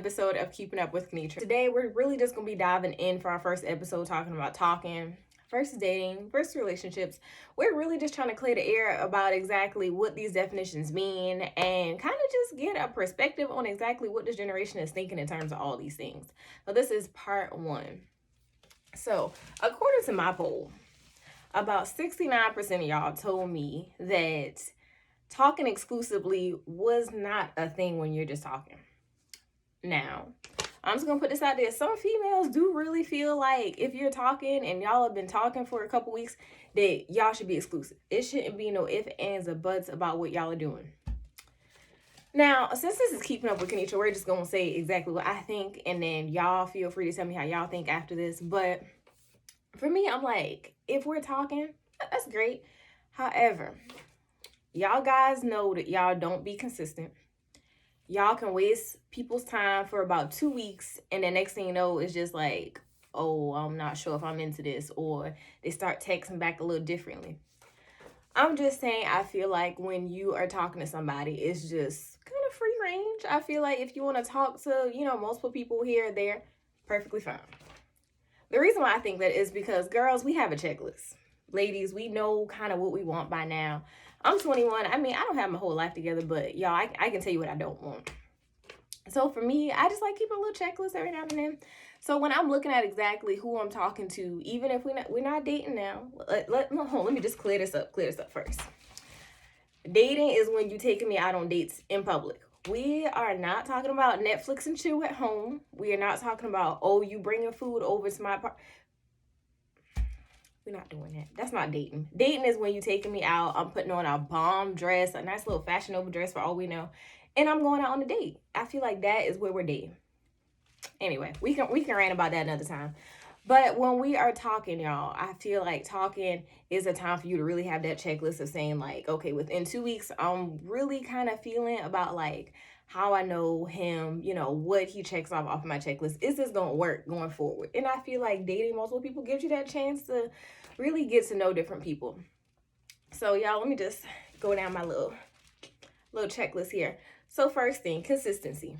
episode of Keeping Up with Kenetra. Today, we're really just going to be diving in for our first episode, talking about talking versus dating versus relationships. We're really just trying to clear the air about exactly what these definitions mean and kind of just get a perspective on exactly what this generation is thinking in terms of all these things. So this is part one. So according to my poll, about 69% of y'all told me that talking exclusively was not a thing when you're just talking. Now, I'm just gonna put this out there. Some females do really feel like if you're talking and y'all have been talking for a couple weeks, that y'all should be exclusive. It shouldn't be no ifs, ands, or buts about what y'all are doing. Now, since this is Keeping Up with Kenetra, we're just gonna say exactly what I think, and then y'all feel free to tell me how y'all think after this. But for me, I'm like, if we're talking, that's great. However, y'all guys know that y'all don't be consistent. Y'all can waste people's time for about 2 weeks, and the next thing you know, it's just like, oh, I'm not sure if I'm into this, or they start texting back a little differently. I'm just saying, I feel like when you are talking to somebody, it's just kind of free range. I feel like if you want to talk to, multiple people here or there, perfectly fine. The reason why I think that is because girls, we have a checklist. Ladies, we know kind of what we want by now. I'm 21. I mean, I don't have my whole life together, but y'all, I can tell you what I don't want. So for me, I just like keeping a little checklist every now and then. So when I'm looking at exactly who I'm talking to, even if we're not dating now, let me just clear this up first. Dating is when you taking me out on dates in public. We are not talking about Netflix and chill at home. We are not talking about, oh, you bringing food over to my apartment. We're not doing that. That's not dating. Dating is when you taking me out. I'm putting on a bomb dress, a nice little Fashion Nova dress for all we know, and I'm going out on a date. I feel like that is where we're dating. Anyway, we can rant about that another time. But when we are talking, y'all, I feel like talking is a time for you to really have that checklist of saying like, okay, within 2 weeks, I'm really kind of feeling about like how I know him, what he checks off my checklist. Is this going to work going forward? And I feel like dating multiple people gives you that chance to really get to know different people. So y'all, let me just go down my little checklist here. So first thing, consistency.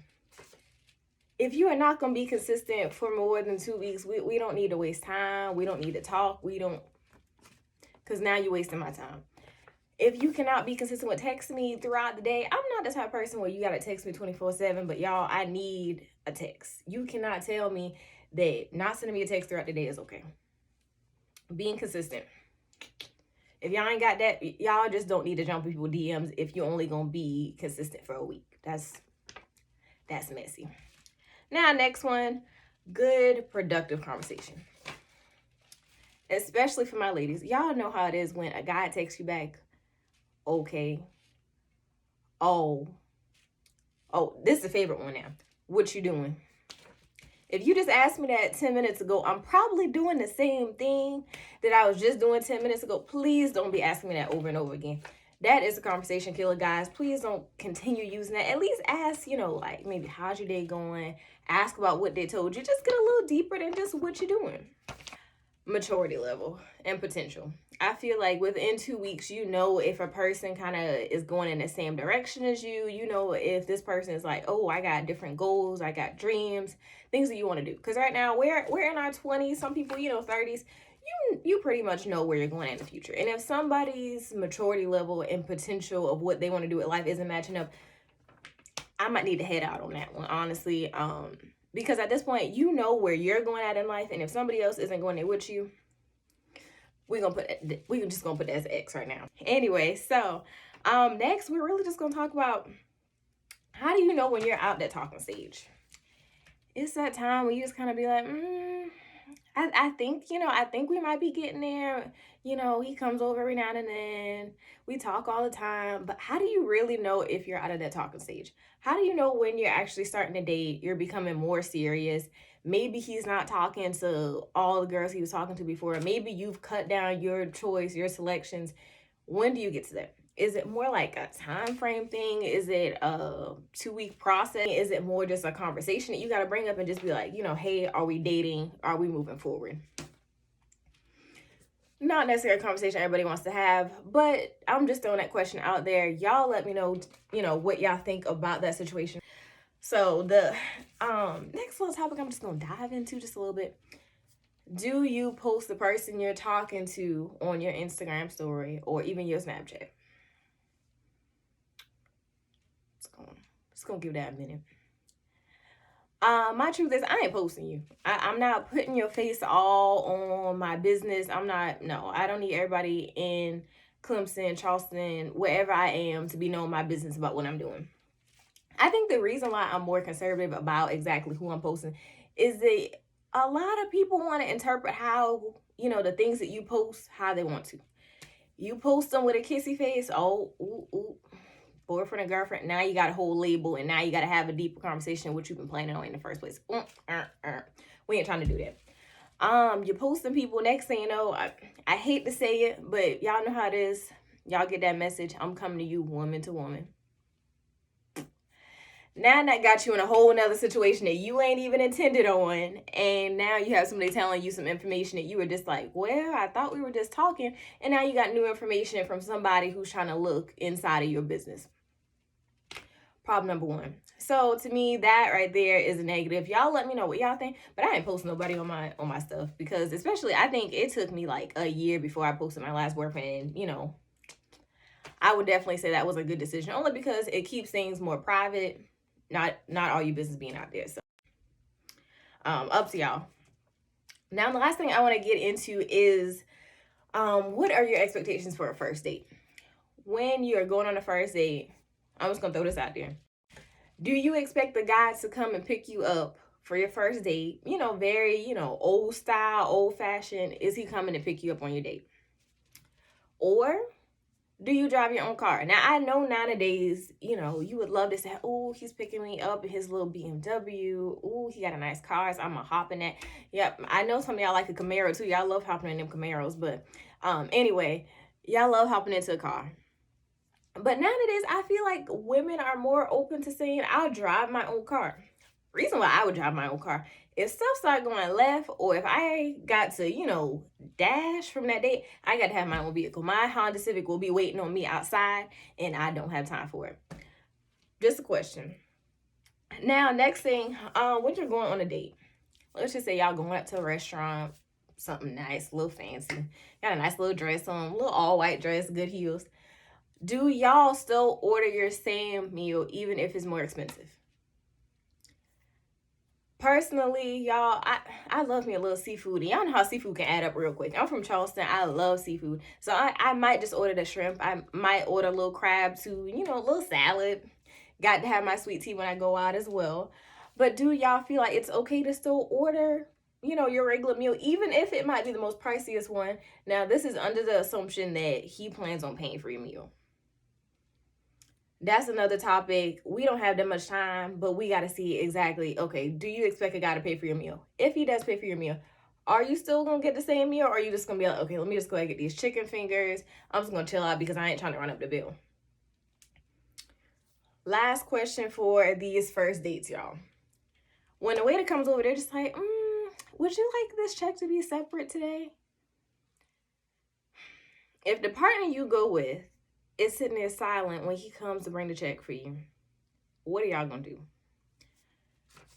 If you are not going to be consistent for more than 2 weeks, we don't need to waste time. We don't need to talk. Because now you're wasting my time. If you cannot be consistent with texting me throughout the day, I'm not the type of person where you got to text me 24/7, but y'all, I need a text. You cannot tell me that not sending me a text throughout the day is okay. Being consistent. If y'all ain't got that, y'all just don't need to jump people's DMs if you're only going to be consistent for a week. That's messy. Now, next one, good, productive conversation. Especially for my ladies. Y'all know how it is when a guy texts you back, okay. Oh, this is a favorite one now. What you doing? If you just asked me that 10 minutes ago, I'm probably doing the same thing that I was just doing 10 minutes ago. Please don't be asking me that over and over again. That is a conversation killer, guys. Please don't continue using that. At least ask, like maybe how's your day going? Ask about what they told you. Just get a little deeper than just what you're doing. Maturity level and potential. I feel like within 2 weeks, if a person kind of is going in the same direction as you, if this person is like, oh, I got different goals, I got dreams, things that you want to do. Because right now we're in our 20s, some people, 30s. You pretty much know where you're going in the future. And if somebody's maturity level and potential of what they want to do with life isn't matching up, I might need to head out on that one, honestly. Because at this point, you know where you're going at in life. And if somebody else isn't going there with you, we're just gonna put that as X right now. Anyway, so next we're really just gonna talk about how do you know when you're out that talking stage. It's that time when you just kind of be like, I think we might be getting there. He comes over every now and then. We talk all the time. But how do you really know if you're out of that talking stage? How do you know when you're actually starting to date, you're becoming more serious? Maybe he's not talking to all the girls he was talking to before. Maybe you've cut down your choice, your selections. When do you get to that? Is it more like a time frame thing? Is it a 2-week process? Is it more just a conversation that you got to bring up and just be like, hey, are we dating? Are we moving forward? Not necessarily a conversation everybody wants to have, but I'm just throwing that question out there. Y'all let me know, what y'all think about that situation. So the next little topic I'm just gonna dive into just a little bit. Do you post the person you're talking to on your Instagram story or even your Snapchat? Just gonna give that a minute. My truth is I ain't posting you. I'm not putting your face all on my business. No, I don't need everybody in Clemson, Charleston, wherever I am to be knowing my business about what I'm doing. I think the reason why I'm more conservative about exactly who I'm posting is that a lot of people want to interpret how, the things that you post, how they want to. You post them with a kissy face, oh, ooh, ooh, boyfriend and girlfriend. Now you got a whole label, and now you got to have a deeper conversation what you've been planning on in the first place. We ain't trying to do that. You're posting people. Next thing you know, I hate to say it, but y'all know how it is. Y'all get that message. I'm coming to you, woman to woman. Now that got you in a whole nother situation that you ain't even intended on, and now you have somebody telling you some information that you were just like, well, I thought we were just talking, and now you got new information from somebody who's trying to look inside of your business. Problem number one. So to me, that right there is a negative. Y'all let me know what y'all think, but I ain't posting nobody on my stuff, because especially I think it took me like a year before I posted my last boyfriend, and I would definitely say that was a good decision, only because it keeps things more private. Not all your business being out there. So up to y'all. Now the last thing I want to get into is what are your expectations for a first date? When you're going on a first date, I'm just gonna throw this out there. Do you expect the guy to come and pick you up for your first date? Very, old style, old fashioned. Is he coming to pick you up on your date? Or do you drive your own car? Now, I know nowadays, you would love to say, oh, he's picking me up in his little BMW. Oh, he got a nice car, so I'm going to hop in that. Yep, I know some of y'all like a Camaro, too. Y'all love hopping in them Camaros. But anyway, y'all love hopping into a car. But nowadays, I feel like women are more open to saying, I'll drive my own car. Reason why I would drive my own car, if stuff start going left, or if I got to, dash from that date, I got to have my own vehicle. My Honda Civic will be waiting on me outside, and I don't have time for it. Just a question. Now, next thing, when you're going on a date, let's just say y'all going up to a restaurant, something nice, a little fancy, got a nice little dress on, a little all-white dress, good heels. Do y'all still order your same meal even if it's more expensive? Personally, y'all, I love me a little seafood. And y'all know how seafood can add up real quick. I'm from Charleston. I love seafood. So I might just order the shrimp. I might order a little crab too, a little salad. Got to have my sweet tea when I go out as well. But do y'all feel like it's okay to still order, your regular meal, even if it might be the most priciest one? Now, this is under the assumption that he plans on paying for your meal. That's another topic. We don't have that much time, but we got to see exactly, okay, do you expect a guy to pay for your meal? If he does pay for your meal, are you still going to get the same meal? Or are you just going to be like, okay, let me just go ahead and get these chicken fingers. I'm just going to chill out because I ain't trying to run up the bill. Last question for these first dates, y'all. When the waiter comes over, they're just like, would you like this check to be separate today? If the partner you go with is sitting there silent when he comes to bring the check for you, what are y'all gonna do?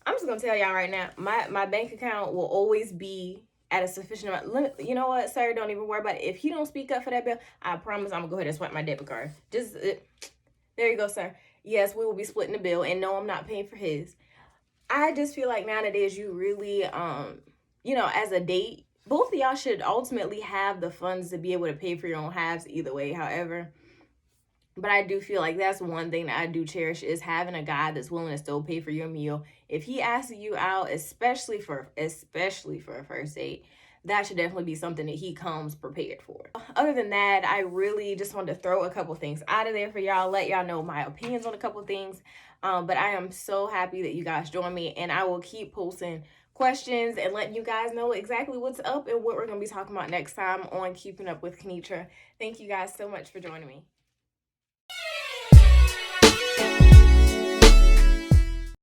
I'm just gonna tell y'all right now, my bank account will always be at a sufficient amount. You know what, sir? Don't even worry about it. If he don't speak up for that bill, I promise I'm gonna go ahead and swipe my debit card. There you go, sir. Yes, we will be splitting the bill, and no, I'm not paying for his. I just feel like nowadays you really, as a date, both of y'all should ultimately have the funds to be able to pay for your own halves either way. However, but I do feel like that's one thing that I do cherish, is having a guy that's willing to still pay for your meal. If he asks you out, especially for a first date, that should definitely be something that he comes prepared for. Other than that, I really just wanted to throw a couple things out of there for y'all, let y'all know my opinions on a couple things. But I am so happy that you guys joined me, and I will keep posting questions and letting you guys know exactly what's up and what we're going to be talking about next time on Keeping Up with Kenetra. Thank you guys so much for joining me.